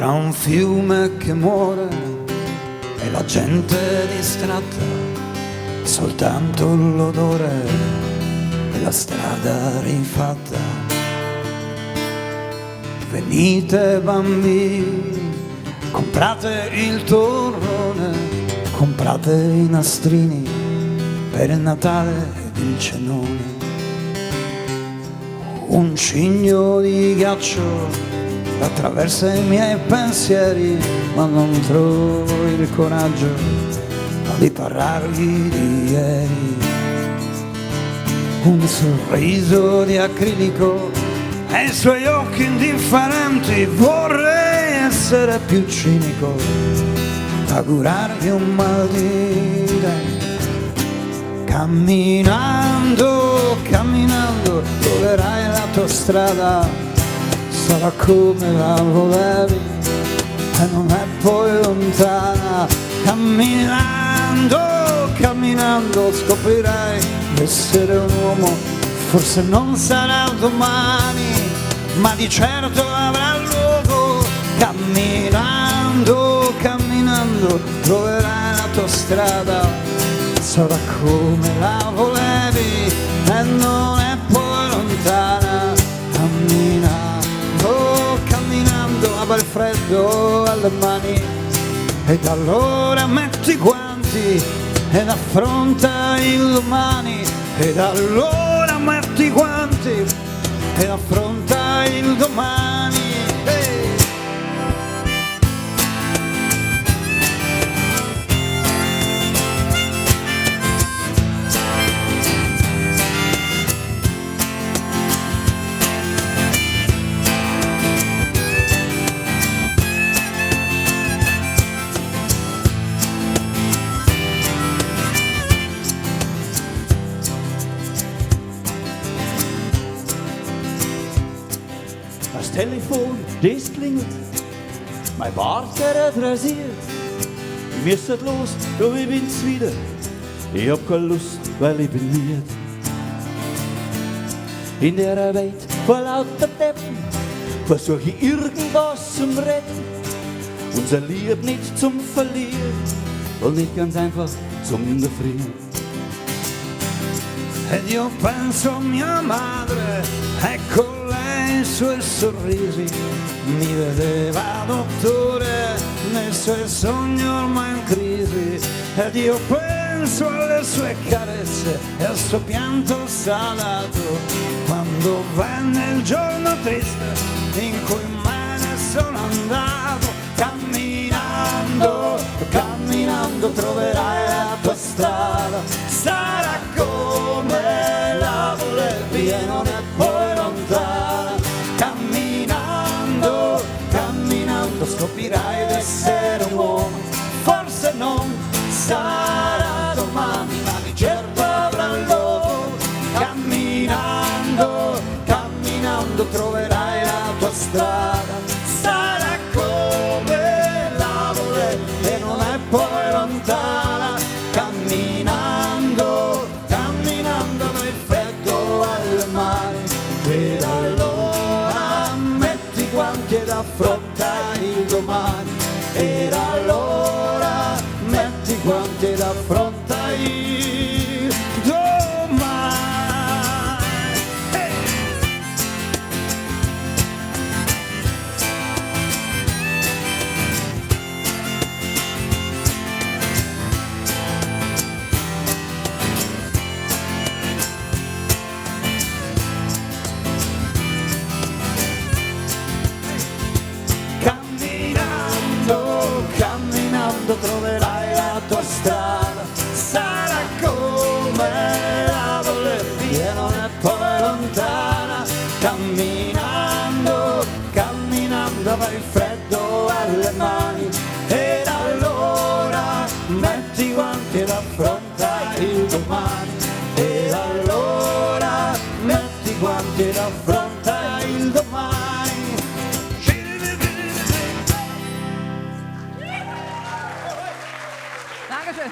tra un fiume che muore e la gente distratta, soltanto l'odore della strada rifatta. Venite bambini, comprate il torrone, comprate i nastrini per il Natale ed il cenone. Un cigno di ghiaccio attraversa i miei pensieri, ma non trovo il coraggio di parlargli di ieri. Un sorriso di acrilico e i suoi occhi indifferenti, vorrei essere più cinico, augurargli un mal di denti. Camminando, camminando, troverai la tua strada, sarà come la volevi e non è poi lontana. Camminando, camminando, scoprirai di essere un uomo, forse non sarà domani, ma di certo avrà luogo. Camminando, camminando, troverai la tua strada, sarà come la volevi e non è poi lontana. Camminando, camminando, a bel freddo alle mani, ed allora metti i guanti ed affronta il domani. Ed allora metti i guanti ed affronta il domani. Das Telefon, das klingelt, mein Bart, der adressiert. Ich müsste los, doch ich bin's wieder. Ich hab keine Lust, weil ich bin müde. In der Welt vor lauter Deppen versuch ich irgendwas zum Retten. Unser Lieb nicht zum Verlieren und nicht ganz einfach zum Befrieren. Ed io penso a mia madre, ecco lei, i suoi sorrisi, mi vedeva dottore nei suoi sogni ormai in crisi. Ed io penso alle sue carezze e al suo pianto salato, quando venne il giorno triste in cui me ne sono andato. Camminando, camminando troverai la tua strada, sarà come la volevi e non è poi lontana. Camminando, camminando scoprirai di essere un uomo, forse non sarà domani, ma di certo avrà luogo. Camminando, camminando troverai la tua strada, sarà come la volevi e non è poi lontana. Camminando, camminando nel freddo alle mani, ed allora metti i guanti ed affronta il domani. Ed allora metti i guanti ed affronta il domani. Hey! Camminando, camminando troverai la tua strada, sarà come la volevi e non è poi lontana. Camminando, camminando avrai il freddo alle mani, ed allora metti i guanti ed affronta il domani. Ed allora metti i guanti ed affronta il domani. Dankeschön.